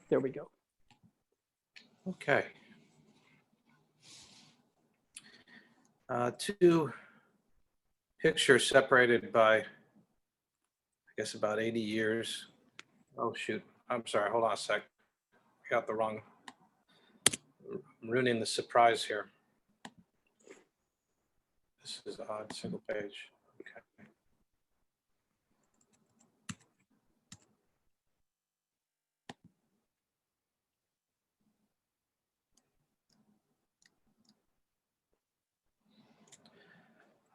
There we go. Okay. Two pictures separated by, I guess, about 80 years. Oh, shoot. I'm sorry. Hold on a sec. I got the wrong. I'm ruining the surprise here. This is odd, single page. Okay.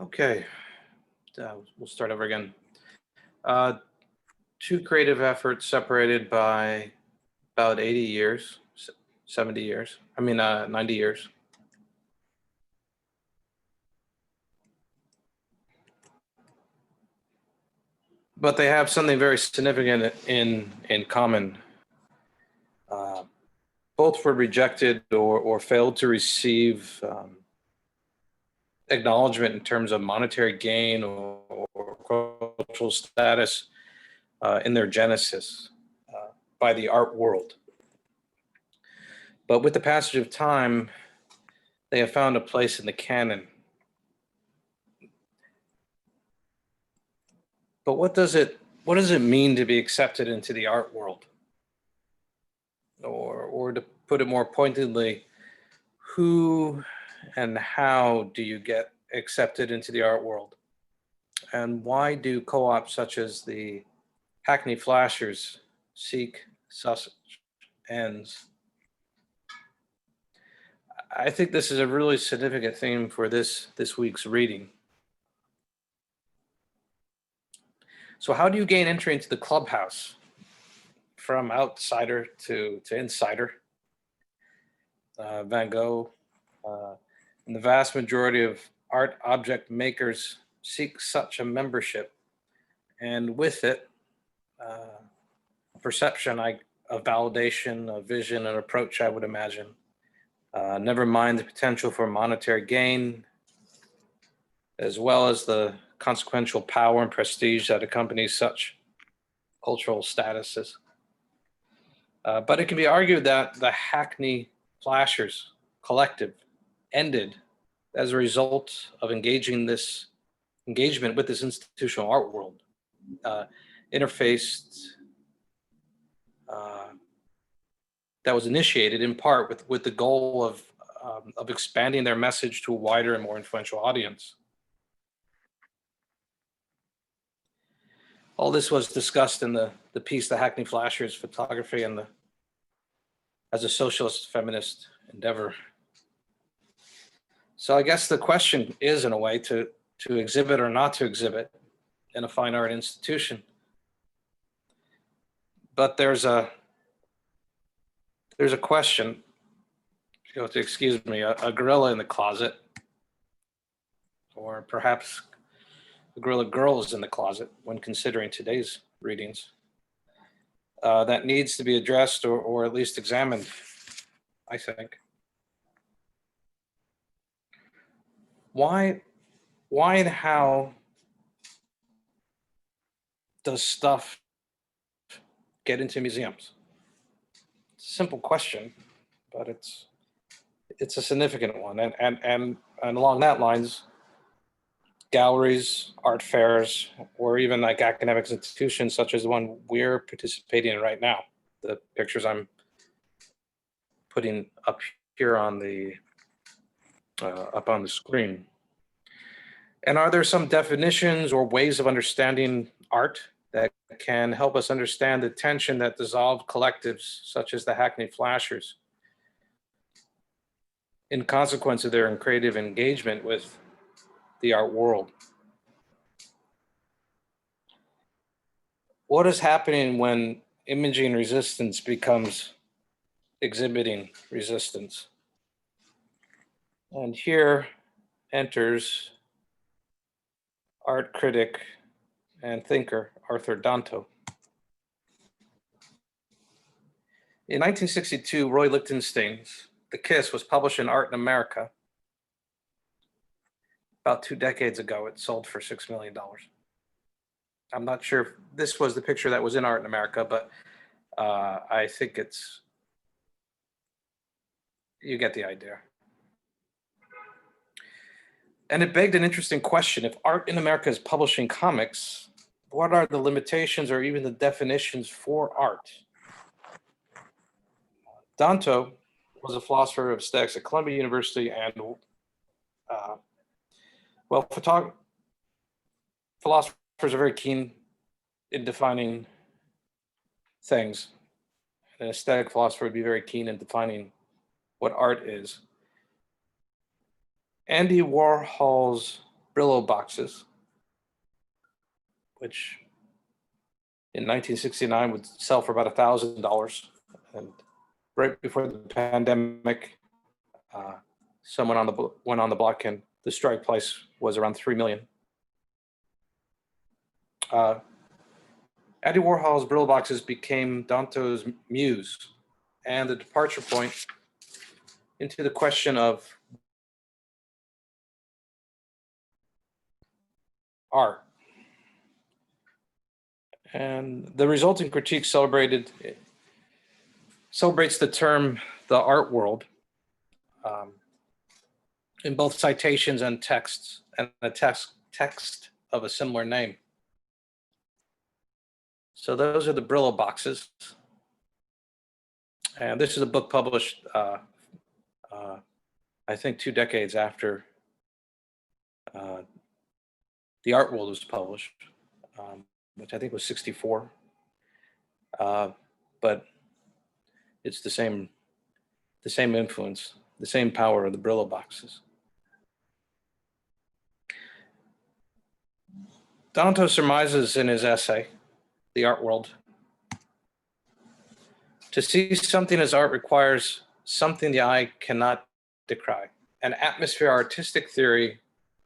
Okay, we'll start over again. Two creative efforts separated by about 80 years, 70 years, 90 years. But they have something very significant in common. Both were rejected or failed to receive acknowledgement in terms of monetary gain or cultural status in their genesis by the art world. But with the passage of time, they have found a place in the canon. But what does it mean to be accepted into the art world? Or to put it more pointedly, who and how do you get accepted into the art world? And why do co-ops such as the Hackney Flashers seek such ends? I think this is a really significant theme for this week's reading. So how do you gain entry into the clubhouse from outsider to insider? Van Gogh and the vast majority of art object makers seek such a membership, and with it, a perception, a validation, a vision, an approach, I would imagine. Never mind the potential for monetary gain, as well as the consequential power and prestige that accompanies such cultural statuses. But it can be argued that the Hackney Flashers collective ended as a result of engagement with this institutional art world, interfaced, that was initiated in part with the goal of expanding their message to a wider and more influential audience. All this was discussed in the piece, The Hackney Flashers, Photography and as a socialist feminist endeavor. So I guess the question is, in a way, to exhibit or not to exhibit in a fine art institution. But there's a question, you'll have to excuse me, a gorilla in the closet, or perhaps a gorilla girls in the closet when considering today's readings, that needs to be addressed or at least examined, I think. Why and how does stuff get into museums? It's a simple question, but it's a significant one. And along that lines, galleries, art fairs, or even like academic institutions such as the one we're participating in right now, the pictures I'm putting up here on the up on the screen. And are there some definitions or ways of understanding art that can help us understand the tension that dissolved collectives such as the Hackney Flashers in consequence of their creative engagement with the art world? What is happening when imaging resistance becomes exhibiting resistance? And here enters art critic and thinker Arthur Danto. In 1962, Roy Lichtenstein's The Kiss was published in Art in America. About 2 decades ago, it sold for $6 million. I'm not sure if this was the picture that was in Art in America, but I think you get the idea. And it begged an interesting question. If art in America is publishing comics, what are the limitations or even the definitions for art? Danto was a philosopher of aesthetics at Columbia University, and well, philosophers are very keen in defining things. An aesthetic philosopher would be very keen in defining what art is. Andy Warhol's Brillo boxes, which in 1969 would sell for about $1,000, and right before the pandemic, someone went on the block, and the strike price was around $3 million. Andy Warhol's Brillo boxes became Danto's muse and the departure point into the question of art. And the resulting critique celebrates the term the art world in both citations and texts, and a text of a similar name. So those are the Brillo boxes. And this is a book published, I think, 2 decades after The Art World was published, which I think was 64. But it's the same influence, the same power of the Brillo boxes. Danto surmises in his essay, The Art World, to see something as art requires something the eye cannot decry, an atmosphere, artistic theory,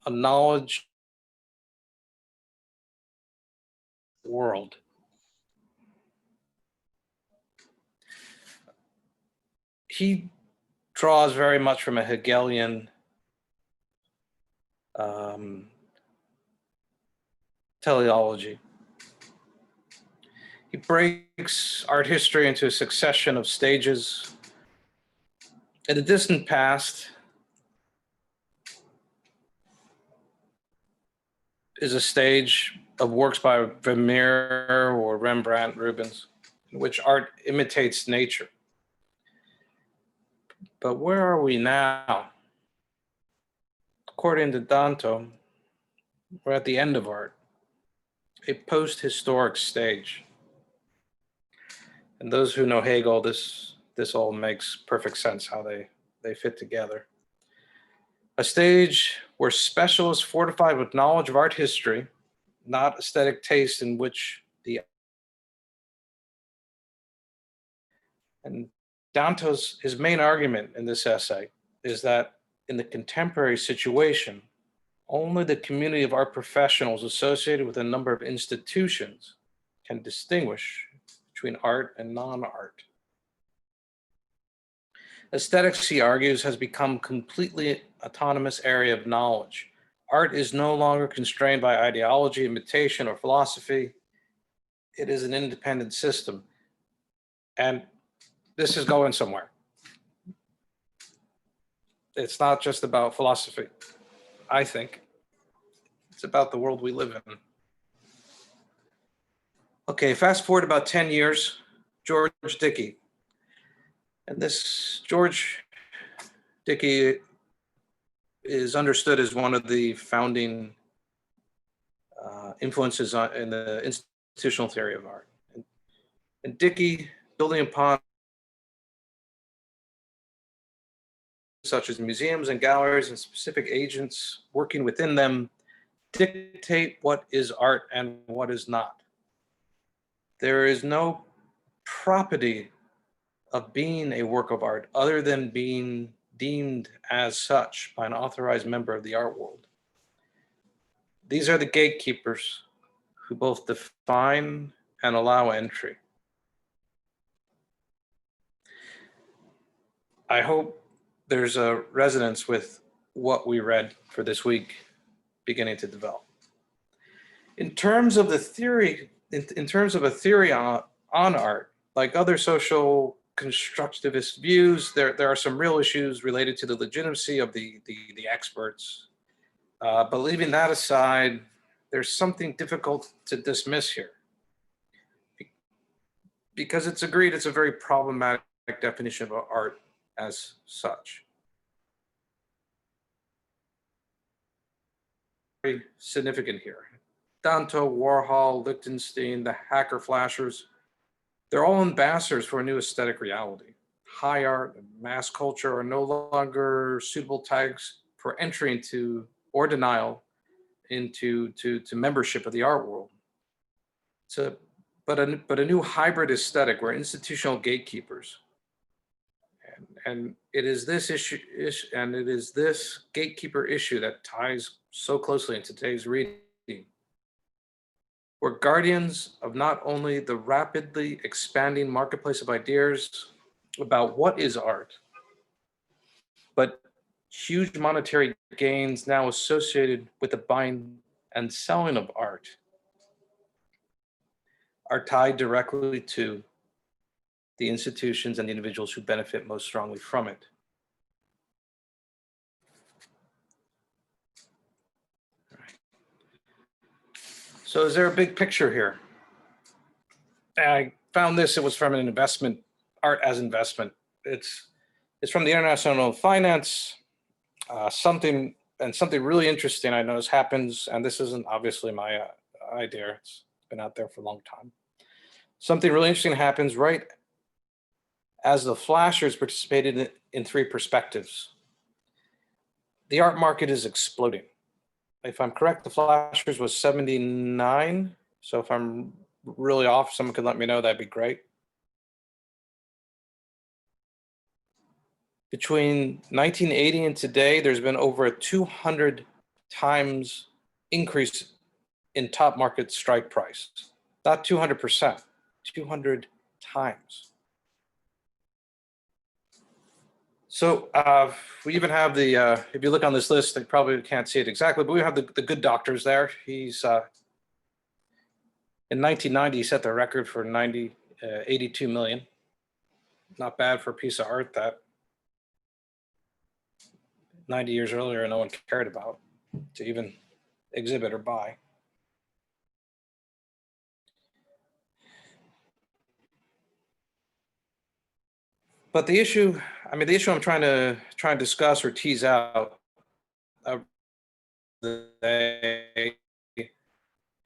a knowledge world. He draws very much from a Hegelian teleology. He breaks art history into a succession of stages. In the distant past is a stage of works by Vermeer or Rembrandt, Rubens, in which art imitates nature. But where are we now? According to Danto, we're at the end of art, a post-historic stage. And those who know Hegel, this all makes perfect sense how they fit together. A stage where specialists fortified with knowledge of art history, not aesthetic taste, in which and Danto's, his main argument in this essay is that in the contemporary situation, only the community of art professionals associated with a number of institutions can distinguish between art and non-art. Aesthetics, he argues, has become completely autonomous area of knowledge. Art is no longer constrained by ideology, imitation, or philosophy. It is an independent system. And this is going somewhere. It's not just about philosophy, I think. It's about the world we live in. Okay, fast forward about 10 years, George Dickey. And this George Dickey is understood as one of the founding influences in the institutional theory of art. And Dickey, building upon such as museums and galleries and specific agents working within them, dictate what is art and what is not. There is no property of being a work of art other than being deemed as such by an authorized member of the art world. These are the gatekeepers who both define and allow entry. I hope there's a resonance with what we read for this week beginning to develop. In terms of the theory, in terms of a theory on art, like other social constructivist views, there are some real issues related to the legitimacy of the experts. But leaving that aside, there's something difficult to dismiss here because it's agreed it's a very problematic definition of art as such. Very significant here. Danto, Warhol, Lichtenstein, the hacker flashers, they're all ambassadors for a new aesthetic reality. High art and mass culture are no longer suitable tags for entry into or denial into to membership of the art world. But a new hybrid aesthetic where institutional gatekeepers, and it is this issue, and it is this gatekeeper issue that ties so closely into today's reading. We're guardians of not only the rapidly expanding marketplace of ideas about what is art, but huge monetary gains now associated with the buying and selling of art are tied directly to the institutions and the individuals who benefit most strongly from it. So is there a big picture here? I found this, it was from an investment, art as investment. It's from the International Finance, something really interesting I noticed happens, and this isn't obviously my idea, it's been out there for a long time. Something really interesting happens right as the flashers participated in three perspectives. The art market is exploding. If I'm correct, the flashers was 79. So if I'm really off, someone could let me know, that'd be great. Between 1980 and today, there's been over a 200 times increase in top market strike price. Not 200%, 200 times. So we even have the, if you look on this list, they probably can't see it exactly, but we have the good doctors there. He's, in 1990, he set the record for 82 million. Not bad for a piece of art that 90 years earlier, no one cared about to even exhibit or buy. But the issue, I mean, the issue I'm trying to discuss or tease out, they,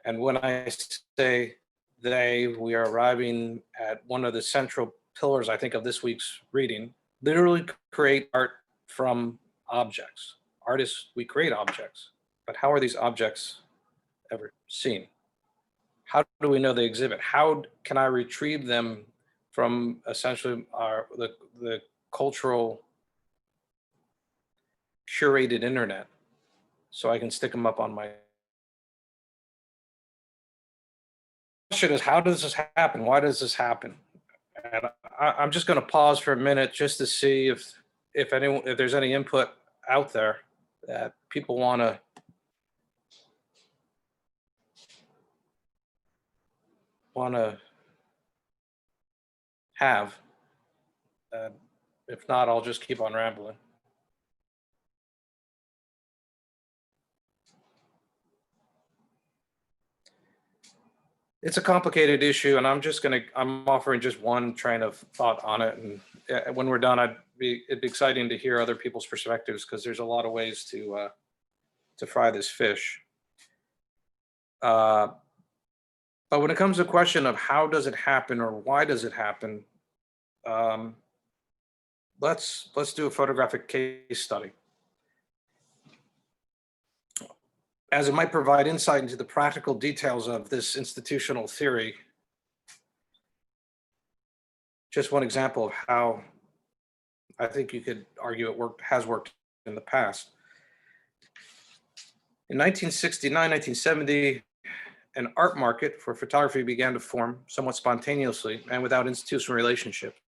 and when I say they, we are arriving at one of the central pillars, I think, of this week's reading. Literally create art from objects. Artists, we create objects, but how are these objects ever seen? How do we know they exhibit? How can I retrieve them from essentially the cultural curated internet so I can stick them up on my question is, how does this happen? Why does this happen? And I'm just going to pause for a minute just to see if there's any input out there that people want to have. If not, I'll just keep on rambling. It's a complicated issue, and I'm offering just one train of thought on it. And when we're done, it'd be exciting to hear other people's perspectives, because there's a lot of ways to fry this fish. But when it comes to the question of how does it happen or why does it happen, let's do a photographic case study, as it might provide insight into the practical details of this institutional theory. Just one example of how I think you could argue has worked in the past. In 1969, 1970, an art market for photography began to form somewhat spontaneously and without institutional relationships.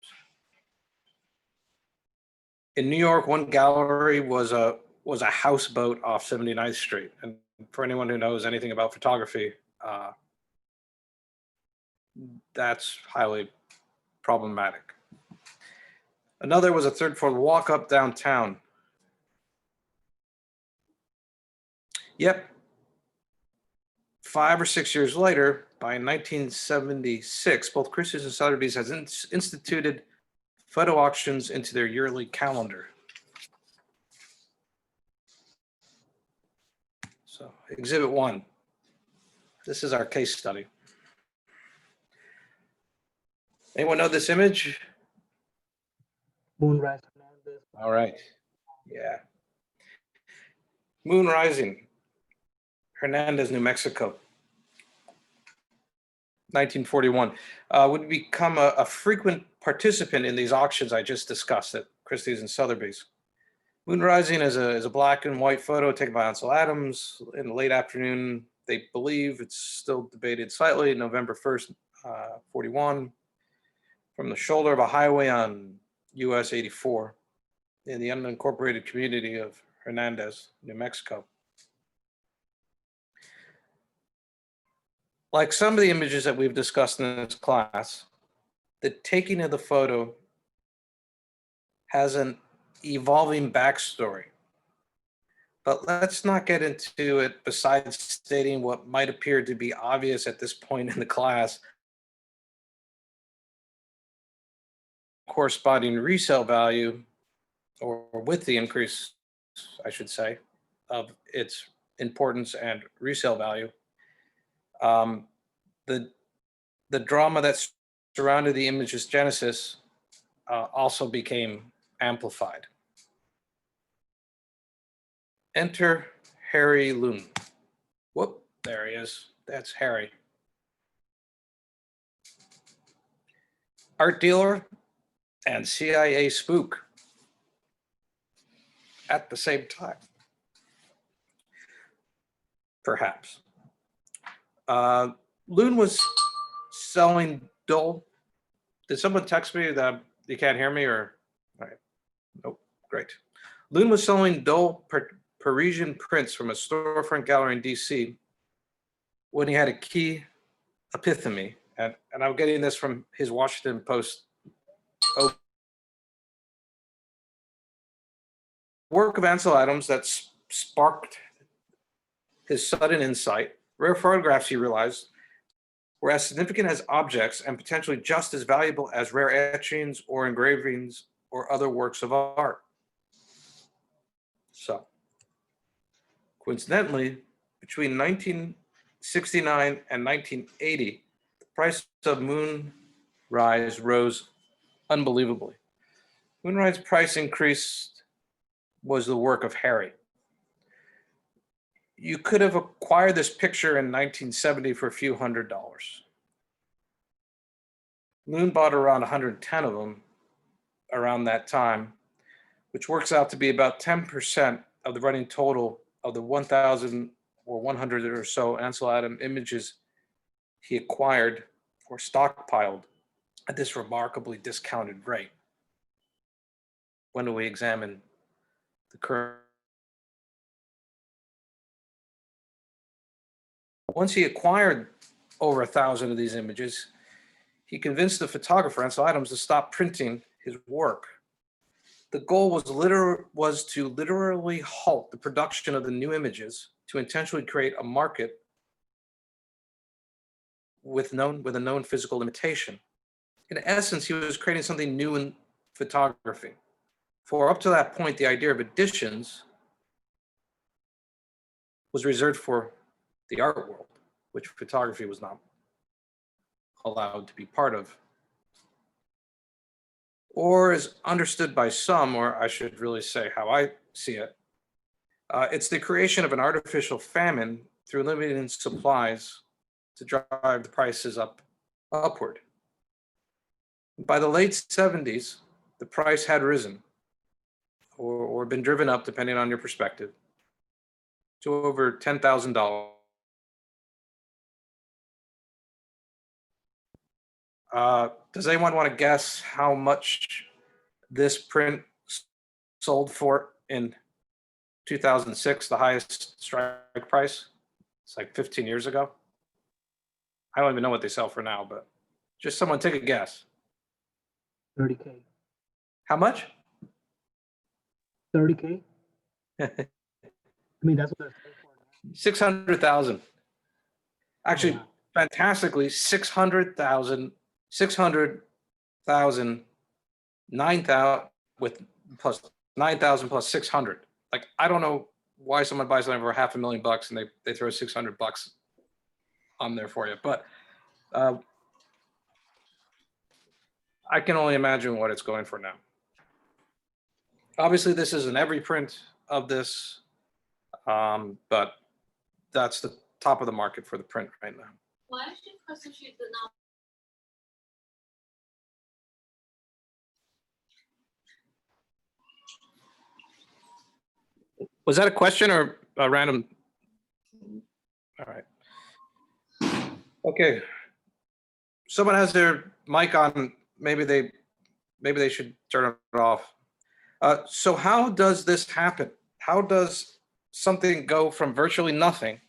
In New York, one gallery was a houseboat off 79th Street. And for anyone who knows anything about photography, that's highly problematic. Another was a third for walk up downtown. Yep. 5 or 6 years later, by 1976, both Christie's and Sotheby's has instituted photo auctions into their yearly calendar. So, Exhibit 1. This is our case study. Anyone know this image? Moonrise. All right. Yeah. Moon rising, Hernandez, New Mexico, 1941. Would become a frequent participant in these auctions I just discussed at Christie's and Sotheby's. Moon rising is a black and white photo taken by Ansel Adams in the late afternoon. They believe it's still debated slightly. November 1st, 41, from the shoulder of a highway on US 84 in the unincorporated community of Hernandez, New Mexico. Like some of the images that we've discussed in this class, the taking of the photo has an evolving backstory. But let's not get into it besides stating what might appear to be obvious at this point in the class. Corresponding resale value, or with the increase, I should say, of its importance and resale value. The drama that surrounded the image's genesis also became amplified. Enter Harry Loon. Whoop, there he is. That's Harry. Art dealer and CIA spook at the same time. Perhaps. Loon was selling dull. Did someone text me that you can't hear me, or? All right. Nope. Great. Loon was selling dull Parisian prints from a storefront gallery in DC when he had a key epiphany. And I'm getting this from his Washington Post. Work of Ansel Adams that sparked his sudden insight. Rare photographs, he realized, were as significant as objects and potentially just as valuable as rare etchings or engravings or other works of art. So, coincidentally, between 1969 and 1980, the price of Moonrise rose unbelievably. Moonrise price increase was the work of Harry. You could have acquired this picture in 1970 for a few $100s. Loon bought around 110 of them around that time, which works out to be about 10% of the running total of the 1,000 or 100 or so Ansel Adams images he acquired or stockpiled at this remarkably discounted rate. When we examine the current. Once he acquired over 1,000 of these images, he convinced the photographer, Ansel Adams, to stop printing his work. The goal was to literally halt the production of the new images to intentionally create a market with a known physical limitation. In essence, he was creating something new in photography. For up to that point, the idea of editions was reserved for the art world, which photography was not allowed to be part of. Or is understood by some, or I should really say how I see it, it's the creation of an artificial famine through limited supplies to drive the prices upward. By the late 70s, the price had risen or been driven up, depending on your perspective, to over $10,000. Does anyone want to guess how much this print sold for in 2006, the highest strike price? It's like 15 years ago. I don't even know what they sell for now, but just someone take a guess. 30K. How much? 30K. I mean, that's what they're for now. 600,000. Oh, Actually, wow. fantastically, 600,000, 600,000, 9,000 with plus 9,000 plus 600. Like, I don't know why someone buys something for $500,000 and they throw $600 on there for you, but I can only imagine what it's going for now. Obviously, this isn't every print of this, but that's the top of the market for the print right now. Why should prostitute the now? Was that a question or a random? All right. Okay. Someone has their mic on. Maybe they should turn it off. So how does this happen? How does something go from virtually nothing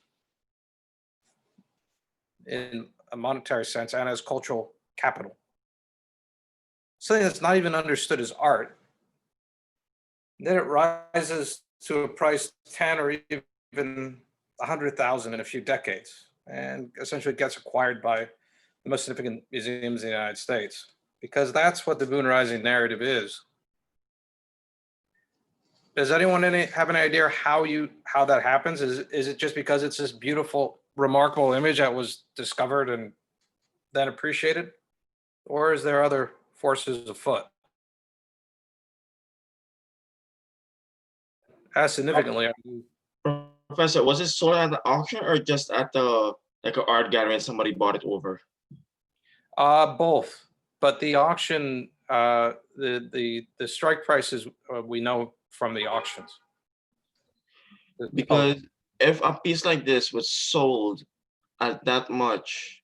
in a monetary sense and as cultural capital, something that's not even understood as art, then it rises to a price 10 or even 100,000 in a few decades, and essentially gets acquired by the most significant museums in the United States, because that's what the Boone Rising narrative is. Does anyone have an idea how that happens? Is it just because it's this beautiful, remarkable image that was discovered and then appreciated, or is there other forces afoot? As significantly, Professor, was it sold at the auction or just at the like an art gallery and somebody bought it over? both, but the auction, the strike prices we know from the auctions. Because if a piece like this was sold at that much,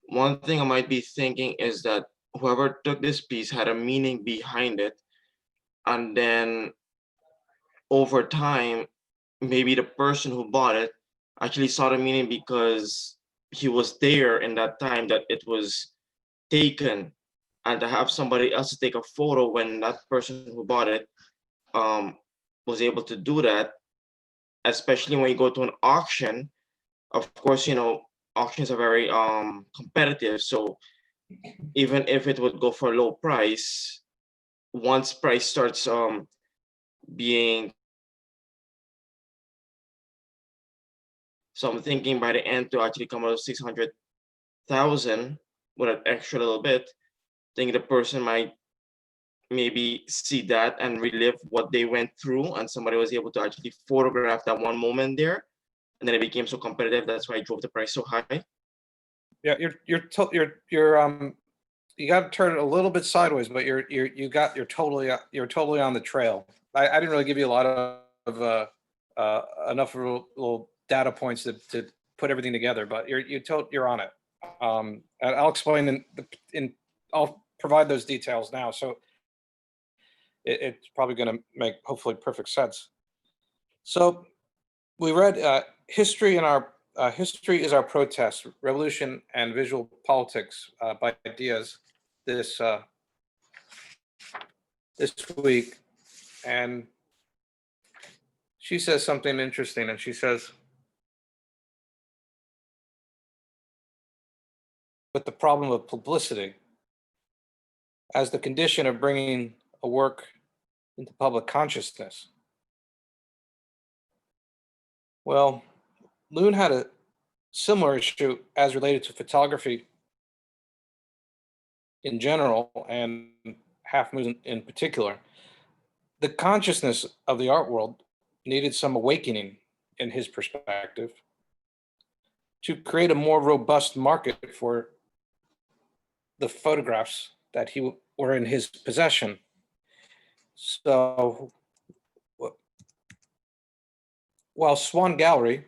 one thing I might be thinking is that whoever took this piece had a meaning behind it, and then over time, maybe the person who bought it actually saw the meaning because he was there in that time that it was taken, and to have somebody else to take a photo when that person who bought it was able to do that, especially when you go to an auction. Of course, you know, auctions are very competitive, so even if it would go for a low price, once price starts being, so I'm thinking by the end to actually come out of 600,000 with an extra little bit, I think the person might maybe see that and relive what they went through, and somebody was able to actually photograph that one moment there, and then it became so competitive. That's why I drove the price so high. Yeah, you got to turn it a little bit sideways, but you're totally on the trail. I didn't really give you a lot of enough little data points to put everything together, but you're on it. And I'll explain I'll provide those details now. So it's probably going to make hopefully perfect sense. So we read history is our protest, revolution, and visual politics by Diaz this week, and she says something interesting, and she says, with the problem of publicity as the condition of bringing a work into public consciousness. Well, Loon had a similar issue as related to photography in general and Half Moon in particular. The consciousness of the art world needed some awakening, in his perspective, to create a more robust market for the photographs that were in his possession. So while Swan Gallery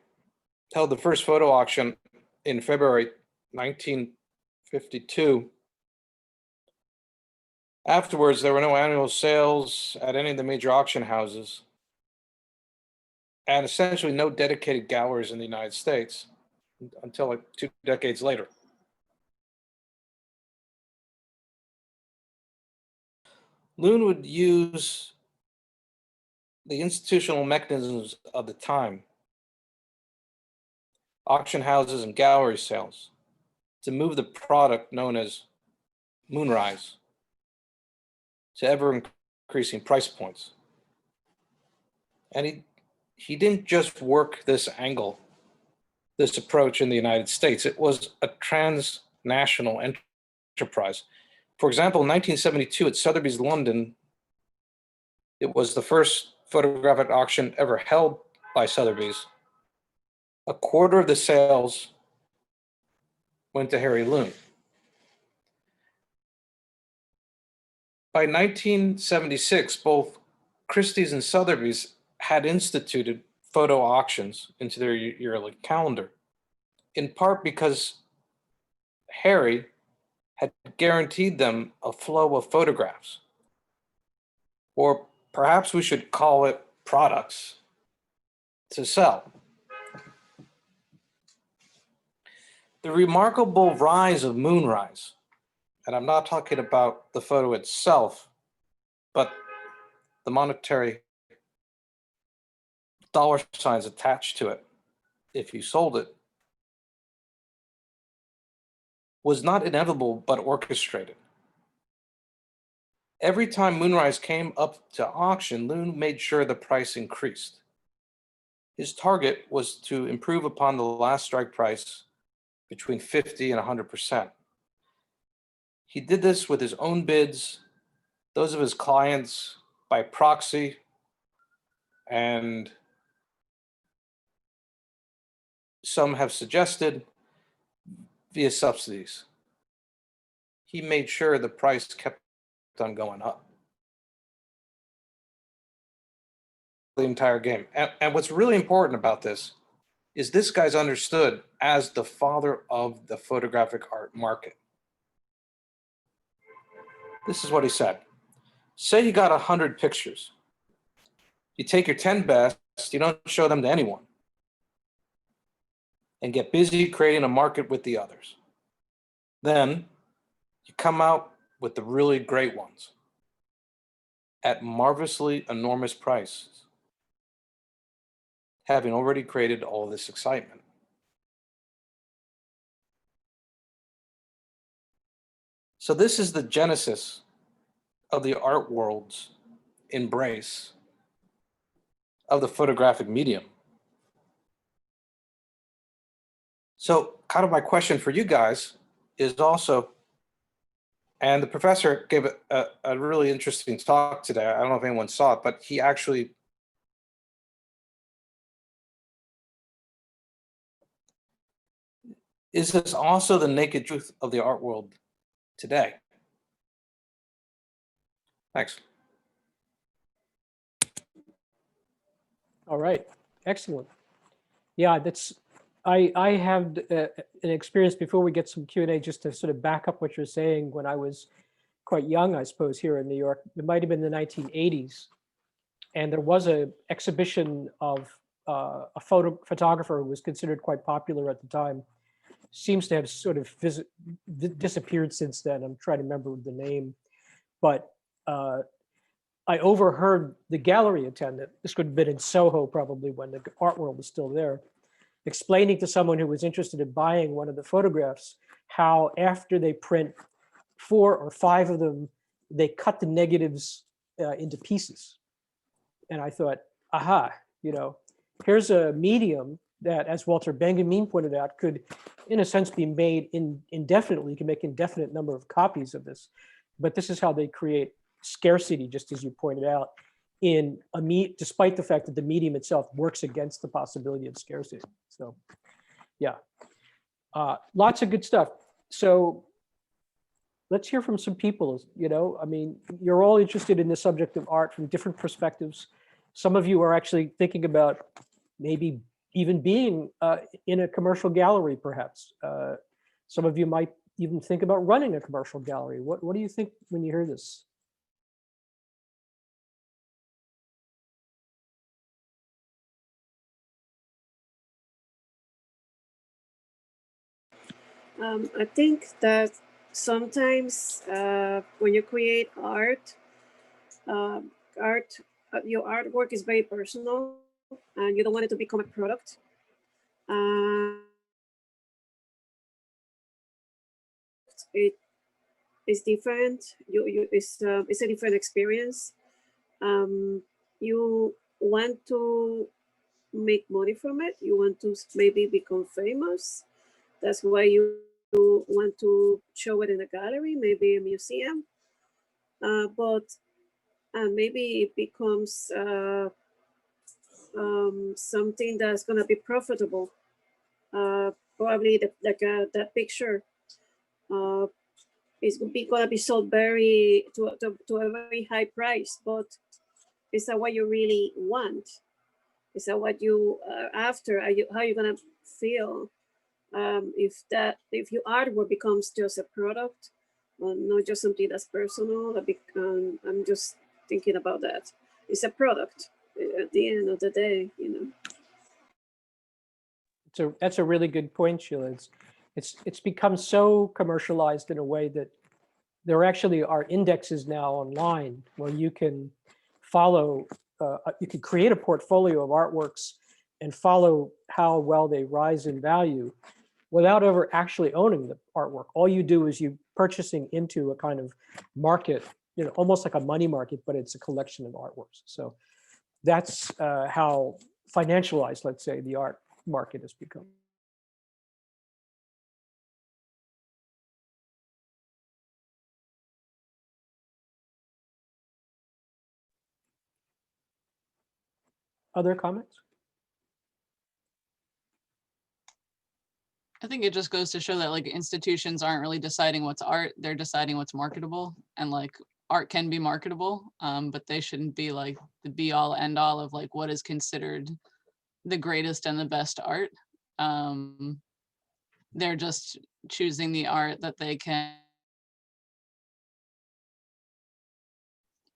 held the first photo auction in February 1952, afterwards, there were no annual sales at any of the major auction houses, and essentially no dedicated galleries in the United States until like 2 decades later. Loon would use the institutional mechanisms of the time, auction houses and gallery sales, to move the product known as Moonrise to ever increasing price points. And he didn't just work this angle, this approach in the United States. It was a transnational enterprise. For example, in 1972 at Sotheby's London, it was the first photographic auction ever held by Sotheby's. A quarter of the sales went to Harry Loon. By 1976, both Christie's and Sotheby's had instituted photo auctions into their yearly calendar, in part because Harry had guaranteed them a flow of photographs, or perhaps we should call it products, to sell. The remarkable rise of Moonrise, and I'm not talking about the photo itself, but the monetary dollar signs attached to it, if you sold it, was not inevitable but orchestrated. Every time Moonrise came up to auction, Loon made sure the price increased. His target was to improve upon the last strike price between 50 and 100%. He did this with his own bids, those of his clients, by proxy, and some have suggested via subsidies. He made sure the price kept on going up the entire game. And what's really important about this is this guy's understood as the father of the photographic art market. This is what he said. Say you got 100 pictures. You take your 10 best, you don't show them to anyone, and get busy creating a market with the others. Then you come out with the really great ones at marvelously enormous prices, having already created all this excitement. So this is the genesis of the art world's embrace of the photographic medium. So kind of my question for you guys is also, and the professor gave a really interesting talk today. I don't know if anyone saw it, but he actually is this also the naked truth of the art world today? Thanks. All right, excellent. Yeah, that's, I have an experience before we get some Q&A, just to sort of back up what you're saying. When I was quite young, I suppose, here in New York, it might have been the 1980s. And there was an exhibition of a photographer who was considered quite popular at the time. Seems to have sort of disappeared since then. I'm trying to remember the name. But I overheard the gallery attendant, this would have been in Soho probably when the art world was still there, explaining to someone who was interested in buying one of the photographs, how after they print 4 or 5 of them, they cut the negatives into pieces. And I thought, aha, you know, here's a medium that, as Walter Benjamin pointed out, could, in a sense, be made indefinitely. You can make indefinite number of copies of this. But this is how they create scarcity, just as you pointed out, in despite the fact that the medium itself works against the possibility of scarcity. So, yeah, lots of good stuff. So let's hear from some people. You know, I mean, you're all interested in the subject of art from different perspectives. Some of you are actually thinking about maybe even being in a commercial gallery, perhaps. Some of you might even think about running a commercial gallery. What do you think when you hear this? I think that sometimes when you create art, art, your artwork is very personal, and you don't want it to become a product. It is different. It's a different experience. You want to make money from it. You want to maybe become famous. That's why you want to show it in a gallery, maybe a museum. But maybe it becomes something that's going to be profitable. Probably that picture is going to be sold to a very high price, but is that what you really want? Is that what you after? How are you going to feel if your artwork becomes just a product, not just something that's personal? I'm just thinking about that. It's a product at the end of the day, you know. So that's a really good point, Sheila. It's become so commercialized in a way that there actually are indexes now online where you can follow, you can create a portfolio of artworks and follow how well they rise in value without ever actually owning the artwork. All you do is you purchasing into a kind of market, you know, almost like a money market, but it's a collection of artworks. So that's how financialized, let's say, the art market has become. Other comments? I think it just goes to show that like institutions aren't really deciding what's art, they're deciding what's marketable. And like art can be marketable, but they shouldn't be like the be all end all of like what is considered the greatest and the best art. They're just choosing the art that they can.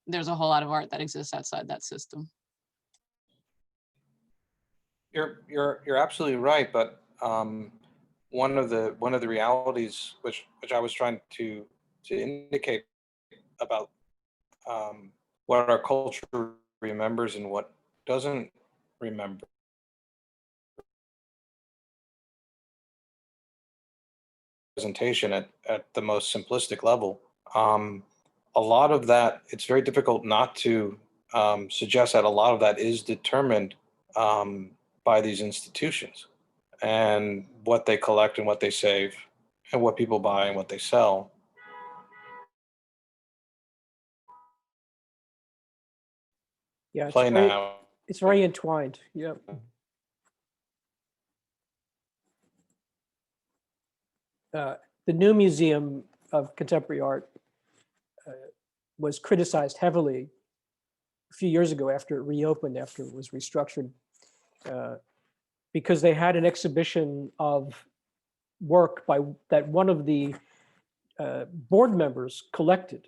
There's a whole lot of art that exists outside that system. You're absolutely right, but one of the realities which I was trying to indicate about what our culture remembers and what doesn't remember presentation at the most simplistic level. A lot of that, it's very difficult not to suggest that a lot of that is determined by these institutions and what they collect and what they save and what people buy and what they sell. Yeah, it's Play very, now. it's very entwined. Yeah. The new Museum of Contemporary Art was criticized heavily a few years ago after it reopened, after it was restructured, because they had an exhibition of work that one of the board members collected.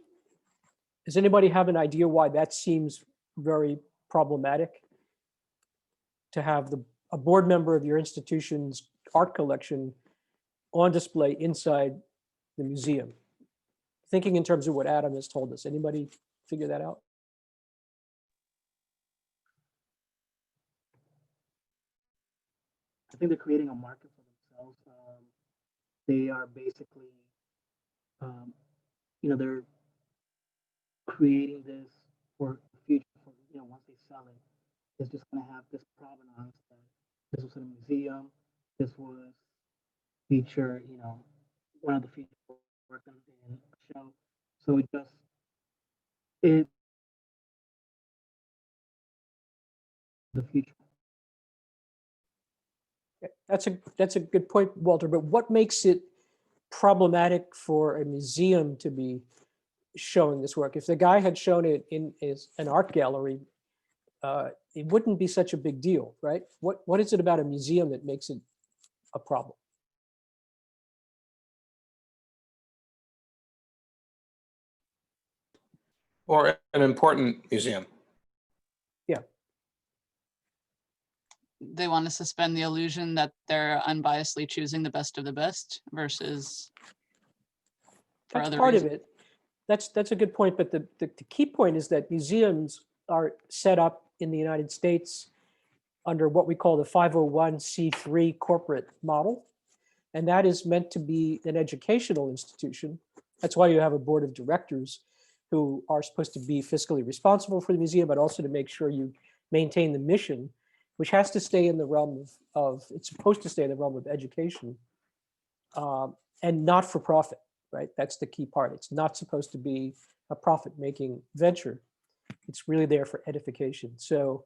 Does anybody have an idea why that seems very problematic? To have a board member of your institution's art collection on display inside the museum. Thinking in terms of what Adam has told us, anybody figure that out? I think they're creating a market for themselves. They are basically, they're creating this for the future. For, once they sell it, it's just going to have this provenance that this was in a museum, this was feature, one of the features working in a show. So it the future. That's a good point, Walter. But what makes it problematic for a museum to be showing this work? If the guy had shown it in an art gallery, it wouldn't be such a big deal, right? What is it about a museum that makes it a problem? Or an important museum. Yeah. They want to suspend the illusion that they're unbiasedly choosing the best of the best versus for That's other part reasons. of it. That's a good point, but the key point is that museums are set up in the United States under what we call the 501c3 corporate model. And that is meant to be an educational institution. That's why you have a board of directors who are supposed to be fiscally responsible for the museum, but also to make sure you maintain the mission, which has to stay in the realm of it's supposed to stay in the realm of education, and not for profit, right? That's the key part. It's not supposed to be a profit-making venture. It's really there for edification. So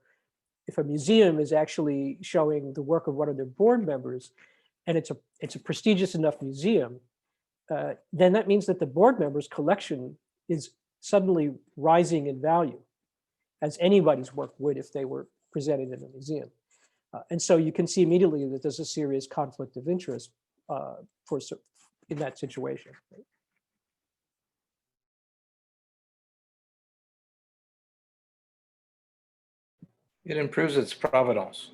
if a museum is actually showing the work of one of their board members, and it's a prestigious enough museum, then that means that the board member's collection is suddenly rising in value, as anybody's work would if they were presented in a museum. And so you can see immediately that there's a serious conflict of interest in that situation. It improves its provenance.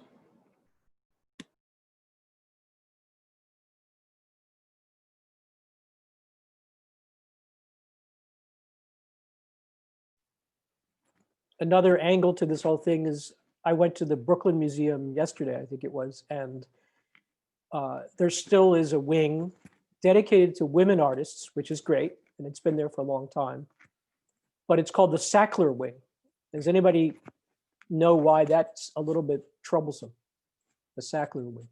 Another angle to this whole thing is I went to the Brooklyn Museum yesterday, I think it was, and there still is a wing dedicated to women artists, which is great, and it's been there for a long time. But it's called the Sackler Wing. Does anybody know why that's a little bit troublesome? The Sackler Wing.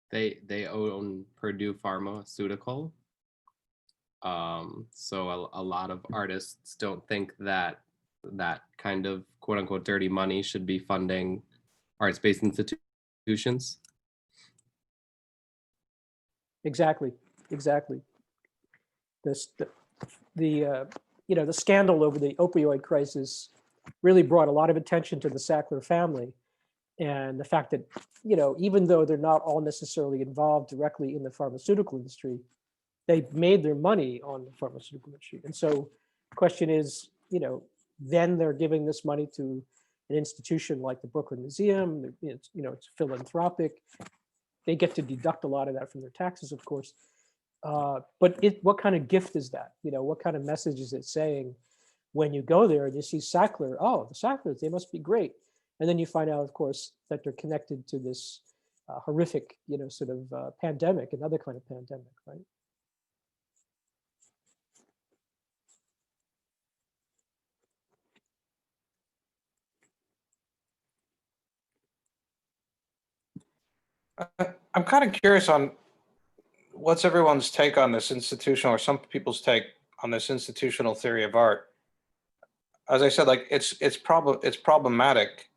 They own Purdue Pharmaceutical. So a lot of artists don't think that that kind of quote unquote dirty money should be funding arts-based institutions. Exactly. This the the scandal over the opioid crisis really brought a lot of attention to the Sackler family, and the fact that even though they're not all necessarily involved directly in the pharmaceutical industry, they made their money on the pharmaceutical industry. And so the question is, then they're giving this money to an institution like the Brooklyn Museum. It's philanthropic. They get to deduct a lot of that from their taxes, of course. But what kind of gift is that? What kind of message is it saying when you go there and you see Sackler? Oh, the Sacklers, they must be great. And then you find out, of course, that they're connected to this horrific, sort of pandemic, another kind of pandemic, right? I'm kind of curious on what's everyone's take on this institutional, or some people's take on this institutional theory of art. As I said, like it's problematic,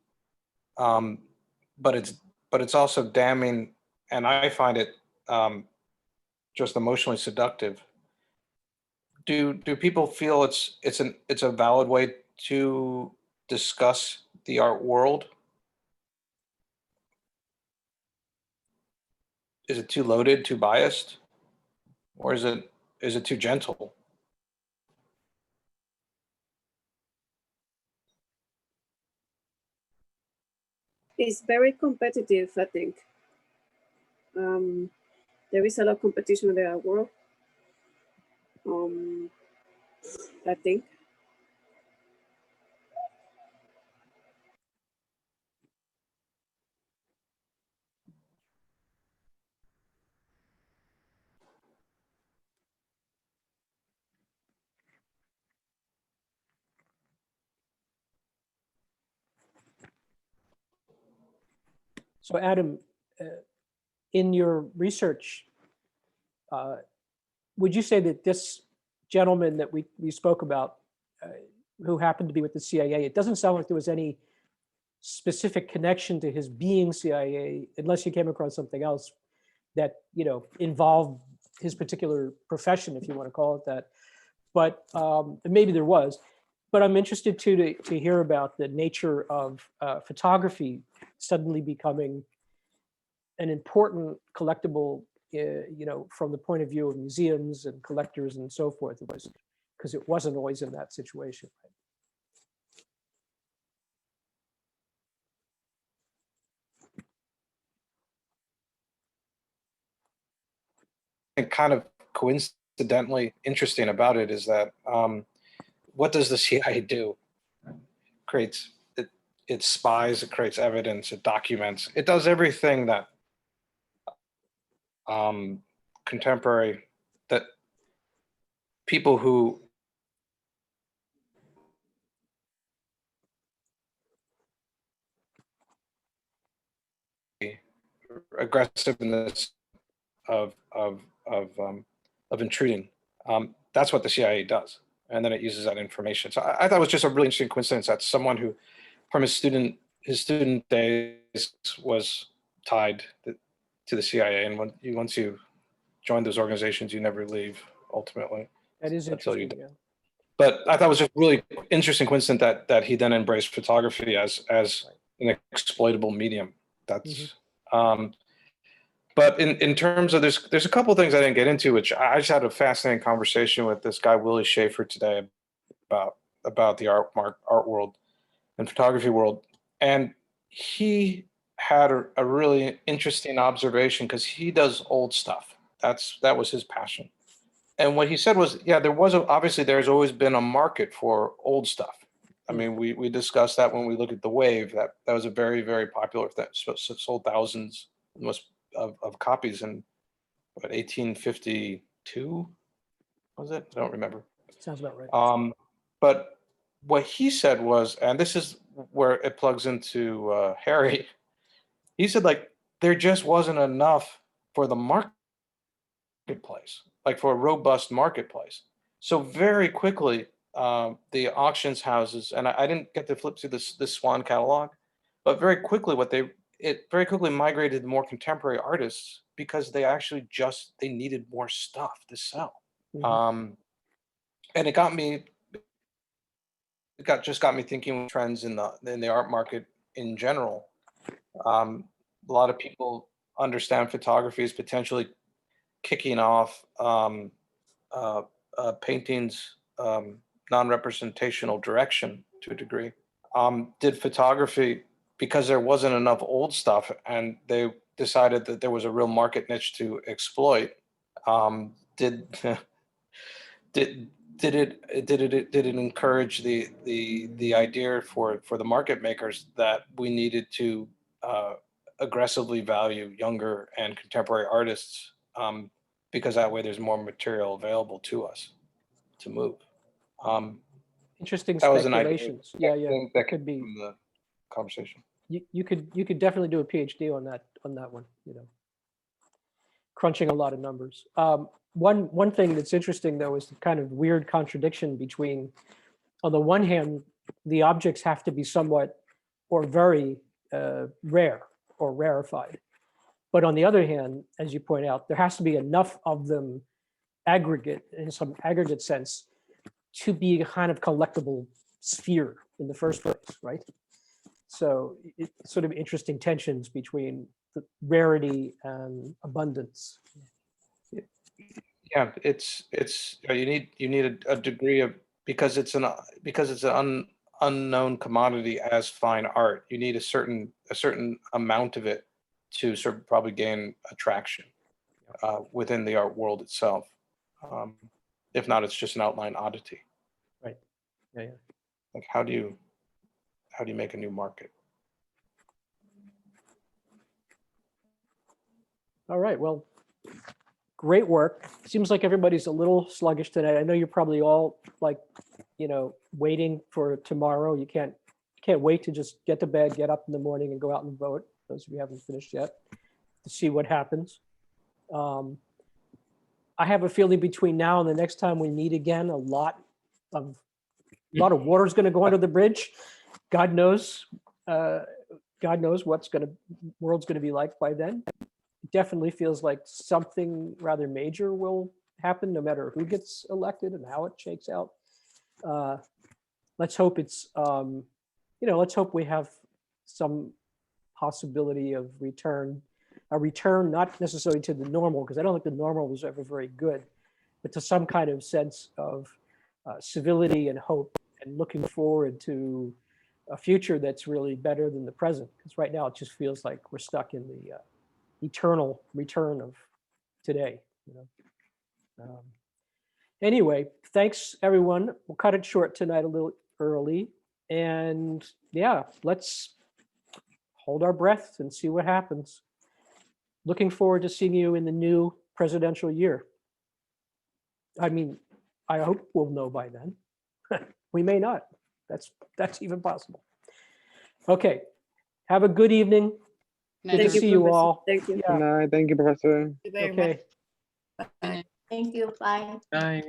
but it's also damning, and I find it just emotionally seductive. Do people feel it's a valid way to discuss the art world? Is it too loaded, too biased, or is it too gentle? It's very competitive, I think. There is a lot of competition in the art world. I think. So Adam, in your research, would you say that this gentleman that we spoke about, who happened to be with the CIA, it doesn't sound like there was any specific connection to his being CIA, unless you came across something else that involved his particular profession, if you want to call it that. But maybe there was. But I'm interested too to hear about the nature of photography suddenly becoming an important collectible, from the point of view of museums and collectors and so forth. It was because it wasn't always in that situation. think kind of coincidentally interesting about it is that what does the CIA do? Creates it spies, it creates evidence, it documents, it does everything that contemporary that people who aggressiveness of intruding. That's what the CIA does, and then it uses that information. So I thought it was just a really interesting coincidence that someone who, from his student days, was tied to the CIA, and once you join those organizations, you never leave. Ultimately, That is until you interesting. die. Yeah. But I thought it was just really interesting coincidence that he then embraced photography as an exploitable medium. That's but in terms of there's a couple of things I didn't get into, which I just had a fascinating conversation with this guy Willie Schaefer today about the art world and photography world, and he had a really interesting observation because he does old stuff. That was his passion. And what he said was, yeah, obviously there's always been a market for old stuff. I mean, we discussed that when we look at the Wave. That was a very, very popular thing. So it sold thousands of copies in what 1852 was it? I don't remember. Sounds about right. But what he said was, and this is where it plugs into Harry. He said like there just wasn't enough for the marketplace, like for a robust marketplace. So very quickly, the auctions houses, and I didn't get to flip through this Swan catalog, but very quickly it very quickly migrated to more contemporary artists because they actually they needed more stuff to sell. And just got me thinking trends in the art market in general. A lot of people understand photography as potentially kicking off paintings non-representational direction to a degree. Did photography because there wasn't enough old stuff, and they decided that there was a real market niche to exploit. Did it encourage the idea for the market makers that we needed to aggressively value younger and contemporary artists, because that way there's more material available to us to move. Interesting That was an idea speculations. Yeah, yeah. that That came could be. from the conversation. You could definitely do a PhD on that one. You know, crunching a lot of numbers. One thing that's interesting though is the kind of weird contradiction between, on the one hand, the objects have to be somewhat or very rare or rarefied, but on the other hand, as you point out, there has to be enough of them aggregate in some aggregate sense to be a kind of collectible sphere in the first place, right? So it's sort of interesting tensions between the rarity and abundance. Yeah, you need a degree of, because it's an unknown commodity as fine art. You need a certain amount of it to sort of probably gain attraction within the art world itself. If not, it's just an outline oddity. Right. Yeah, yeah. Like how do you make a new market? All right. Well, great work. Seems like everybody's a little sluggish today. I know you're probably all like, waiting for tomorrow. You can't wait to just get to bed, get up in the morning and go out and vote. Those of you who haven't finished yet, to see what happens. I have a feeling between now and the next time we meet again, a lot of water is going to go under the bridge. God knows what's world's going to be like by then. It definitely feels like something rather major will happen, no matter who gets elected and how it shakes out. Let's hope let's hope we have some possibility of a return, not necessarily to the normal, because I don't think the normal was ever very good, but to some kind of sense of civility and hope, and looking forward to a future that's really better than the present. Because right now it just feels like we're stuck in the eternal return of today. Anyway, thanks everyone. We'll cut it short tonight a little early. And yeah, let's hold our breath and see what happens. Looking forward to seeing you in the new presidential year. I mean, I hope we'll know by then. We may not. That's even possible. Okay. Have a good evening. Good to Thank you, see you Professor. all. Thank you. Good Yeah. night. Thank you, Professor. Thank you very much. Okay. And Thank you. Bye. Bye.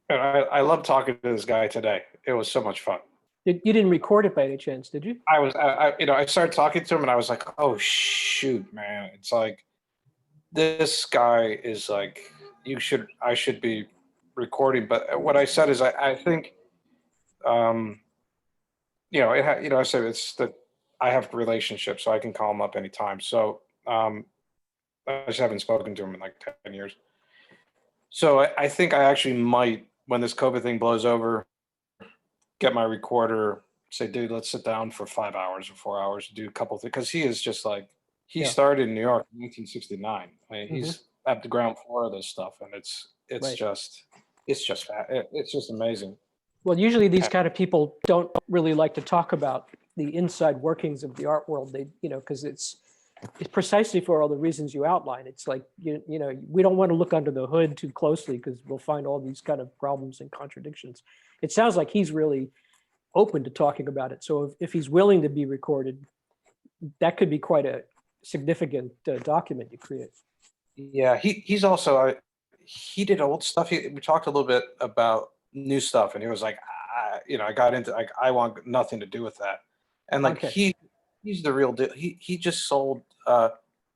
And I love talking to this guy today. It was so much fun. You didn't record it by any chance, did you? I started talking to him and I was like, oh shoot, man. It's like, this guy is like, I should be recording. But what I said is, I think, I said it's that I have relationships, so I can call him up anytime. So I just haven't spoken to him in like 10 years. So I think I actually might, when this COVID thing blows over, get my recorder, say, dude, let's sit down for 5 hours or 4 hours, do a couple things. Because he is just like, he Yeah. started in New York in 1969. I mean, he's at the ground floor of this stuff. And it's Right. just amazing. Well, usually these kind of people don't really like to talk about the inside workings of the art world. They, because it's precisely for all the reasons you outline. It's like, we don't want to look under the hood too closely because we'll find all these kind of problems and contradictions. It sounds like he's really open to talking about it. So if he's willing to be recorded, that could be quite a significant document you create. Yeah, he's also, he did old stuff. We talked a little bit about new stuff, and he was like, I got into, like, I want nothing to do with that. And like, Okay. he's the real deal. He just sold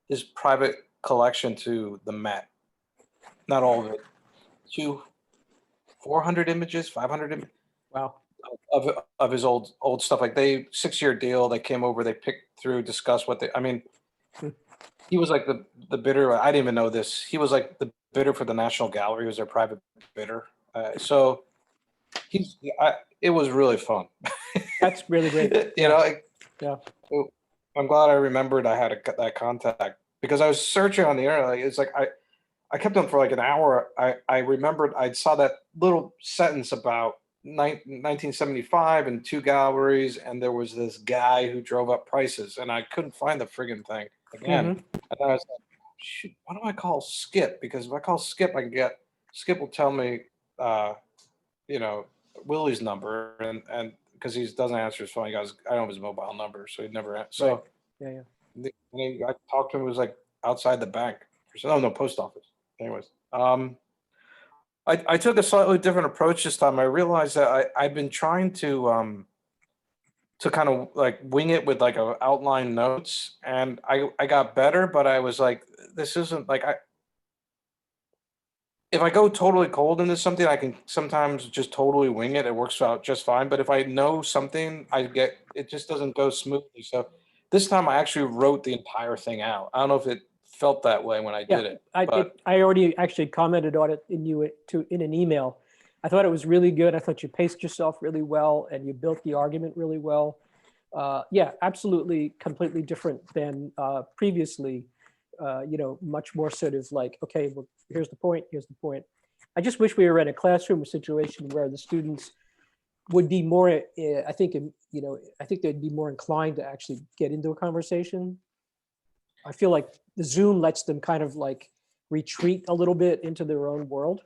his private collection to the Met. Not all of it. 400 images, 500 images. Wow. Of his old stuff. Like, 6-year deal. They came over, they picked through, discussed what they. I mean, he was like the bidder. I didn't even know this. He was like the bidder for the National Gallery. He was their private bidder. So it was really fun. That's really great. Yeah. I'm glad I remembered I had that contact, because I was searching on the internet. Like, it's like I kept on for like an hour. I remembered I saw that little sentence about 1975 and 2 galleries, and there was this guy who drove up prices, and I couldn't find the friggin' thing again. And I was like, shoot, why don't I call Skip? Because if I call Skip, Skip will tell me, Willie's number, and because he doesn't answer his phone, he goes, I don't have his mobile number, so he never. So Yeah. I talked to him. It was like outside the bank. No, post office. Anyways, I took a slightly different approach this time. I realized that I've been trying to kind of like wing it with like a outline notes, and I got better, but I was like, this isn't like if I go totally cold into something, I can sometimes just totally wing it. It works out just fine. But if I know something, it just doesn't go smoothly. So this time I actually wrote the entire thing out. I don't know if it felt that way when I did it. I already actually commented on it in an email. I thought it was really good. I thought you paced yourself really well and you built the argument really well. Yeah, absolutely, completely different than previously. Much more sort of like, okay, well, here's the point. I just wish we were in a classroom situation where the students would be more, I think they'd be more inclined to actually get into a conversation. I feel like the Zoom lets them kind of like retreat a little bit into their own world,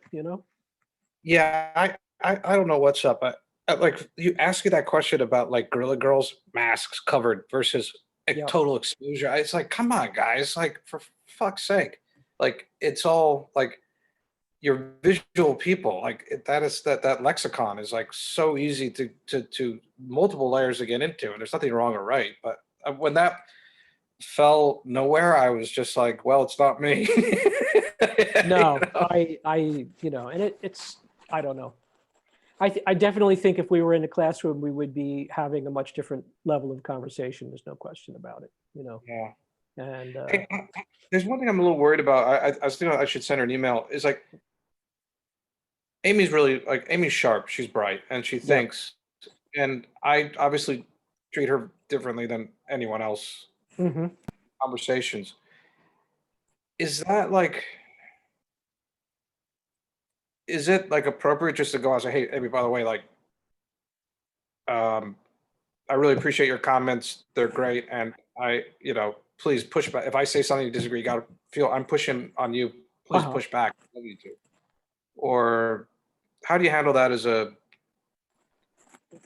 Yeah, I don't know what's up. Like, you ask you that question about like Gorilla Girls masks covered versus total exposure. It's like, come on, guys! Like, for fuck's sake! Like, it's all like you're visual people. Like, that lexicon is like so easy to multiple layers to get into, and there's nothing wrong or right. But when that fell nowhere, I was just like, well, it's not me. No, and it's, I don't know. I definitely think if we were in a classroom, we would be having a much different level of conversation. There's no question about it, Yeah. And Hey, there's one thing I'm a little worried about. I was thinking I should send her an email. Is like, Amy's sharp. She's bright, and she thinks. And I obviously treat her differently than anyone else. Hmm. Conversations. Is that like, is it like appropriate just to go out and say, hey, by the way, like, I really appreciate your comments. They're great. And please push back. If I say something you disagree, you got to feel I'm pushing on you. Please Uh-huh. push back. I love you to. Or how do you handle that as a,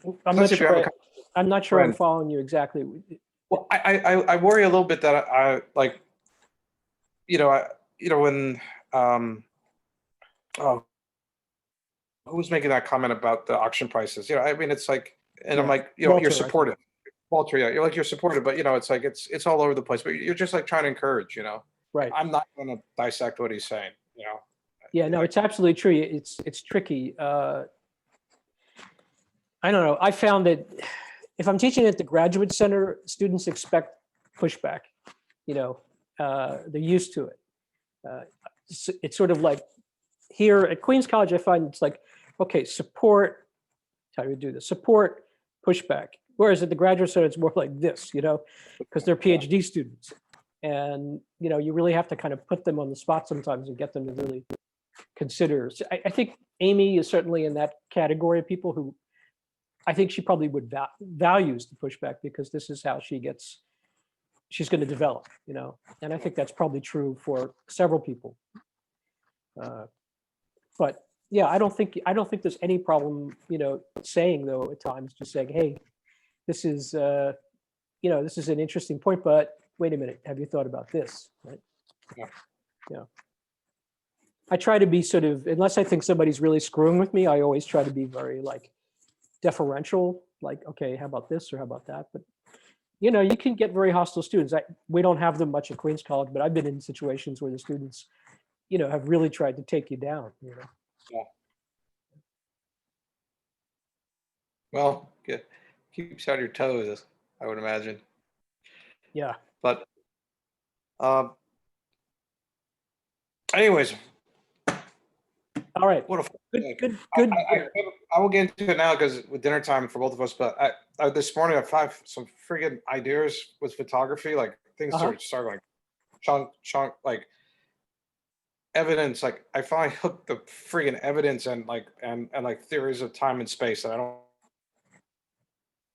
I'm not especially if you have sure. a I'm not sure I'm friend? following you exactly. Well, I worry a little bit that I like, when, oh, who was making that comment about the auction prices? I mean, it's like, and I'm Yeah. like, Walter, you're I think. supportive. Walter, yeah, you're supportive, but it's like, it's all over the place, but you're just like trying to encourage, Right. I'm not going to dissect what he's saying, Yeah, no, it's absolutely true. It's tricky. I don't know. I found that if I'm teaching at the graduate center, students expect pushback. They're used to it. It's sort of like here at Queens College, I find it's like, okay, support. How do we do this? Support, pushback. Whereas at the graduate center, it's more like this, because they're PhD students. And, you really have to kind of put them on the spot sometimes and get them to really consider. So I think Amy is certainly in that category of people who I think she probably would values the pushback because this is how she's going to develop, and I think that's probably true for several people. But yeah, I don't think there's any problem, saying though at times, just saying, hey, this is, this is an interesting point, but wait a minute, have you thought about this? Right? Yeah. Yeah. I try to be sort of, unless I think somebody's really screwing with me, I always try to be very like deferential, like, okay, how about this or how about that? But you can get very hostile students. We don't have them much at Queens College, but I've been in situations where the students, have really tried to take you down. Yeah. Well, keeps you on your toes, I would imagine. Yeah. But anyways, all right. What a good. I will get into it now because with dinner time for both of us. But I this morning I have some friggin' ideas with photography, like things start like chunk like evidence. Like I finally hooked the friggin' evidence and like theories of time and space. And I don't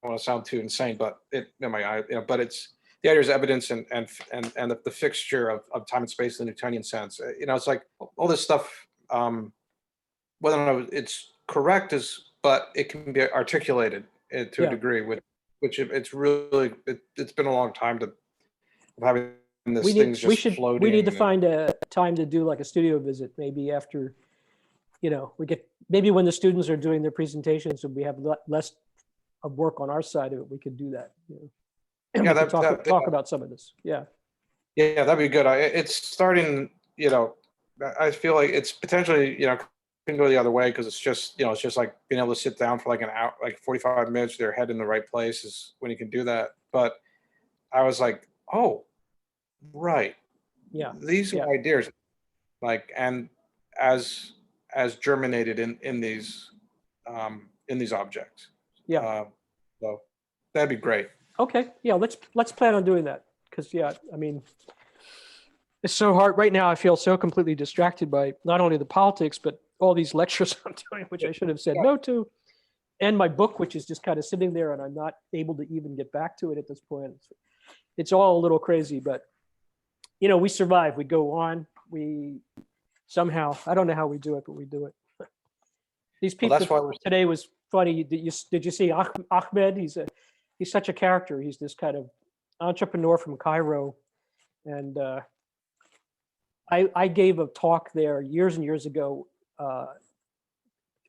want to sound too insane, but but it's the idea is evidence and the fixture of time and space in the Newtonian sense. It's like all this stuff. Whether or not it's correct but it can be articulated to a degree, which it's really it's been a long time to having this things just floating. We need to find a time to do like a studio visit, maybe after, maybe when the students are doing their presentations and we have less of work on our side of it, we could do that. And we could talk about some of this. Yeah. Yeah, that'd be good. It's starting, I feel like it's potentially, can go the other way because it's just like being able to sit down for like an hour, like 45 minutes, their head in the right place is when you can do that. But I was like, oh, right. Yeah. These are ideas, like, and as germinated in these objects. Yeah. So that'd be great. Okay. Yeah. Let's plan on doing that. Because I mean, it's so hard right now. I feel so completely distracted by not only the politics, but all these lectures I'm doing, which I should have said no to, and my book, which is just kind of sitting there and I'm not able to even get back to it at this point. It's all a little crazy, but we survive, we go on, we somehow, I don't know how we do it, but we do it. These people today was funny. Did you see Ahmed? He's such a character. He's this kind of entrepreneur from Cairo. And I gave a talk there years and years ago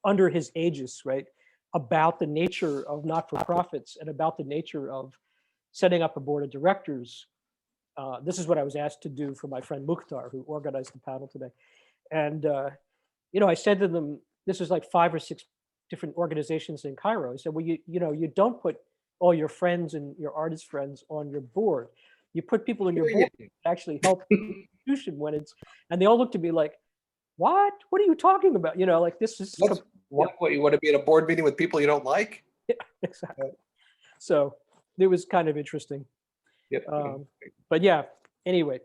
under his aegis, right, about the nature of not-for-profits and about the nature of setting up a board of directors. This is what I was asked to do for my friend Mukhtar, who organized the panel today. And, I said to them, this is like 5 or 6 different organizations in Cairo. I said, well, you don't put all your friends and your artist friends on your board. You put people in your board that actually help the institution when it's, and they all looked at me like, what are you talking about? Like this is what you want to be at a board meeting with people you don't like? Yeah, exactly. So it was kind of interesting. Yep. But yeah, anyway.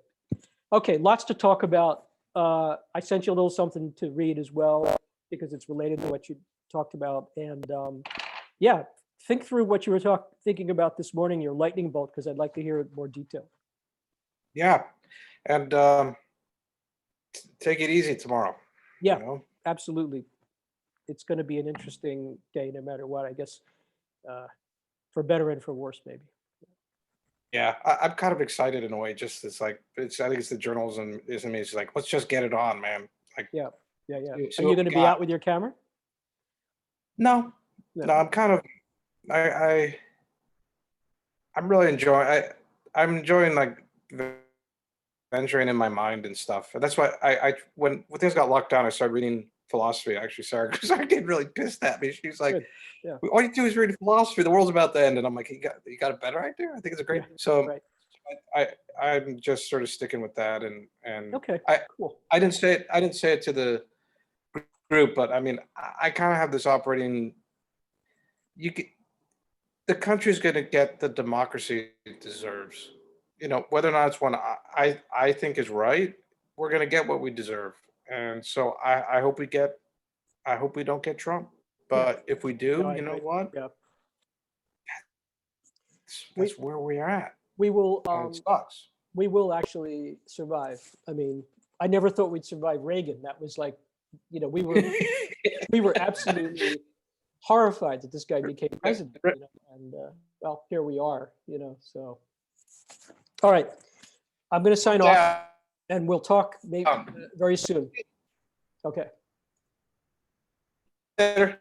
Okay, lots to talk about. I sent you a little something to read as well because it's related to what you talked about. And yeah, think through what you were thinking about this morning, your lightning bolt, because I'd like to hear it more detail. Yeah. And take it easy tomorrow. Yeah, You know? absolutely. It's going to be an interesting day no matter what, I guess, for better and for worse, maybe. Yeah, I'm kind of excited in a way. Just it's like I think it's the journalism isn't me. It's like let's just get it on, man. Like Yeah. see Are what you we going to be got. out with your camera? No, No. no. I'm kind of I'm really enjoying. I'm enjoying like venturing in my mind and stuff. And that's why when things got locked down, I started reading philosophy. Actually, Sarah, because I get really pissed at me. She's like, Good. Yeah. all you do is read philosophy. The world's about to end, and I'm like, you got a better idea? I think it's a great. Yeah, So right. I'm just sort of sticking with that, and Okay, I cool. I didn't say it to the group, but I mean I kind of have this operating. The country's going to get the democracy it deserves. You know, whether or not it's one I think is right, we're going to get what we deserve, and so I hope we don't get Trump. Yeah. But if we do, No, I you know agree. what? Yeah. That's where we are at. We will And it sucks. we will actually survive. I mean, I never thought we'd survive Reagan. That was like, we were absolutely horrified that this guy became president. And well, here we are. So all right, I'm going to sign off, Yeah. and we'll talk maybe very soon. Okay. Later.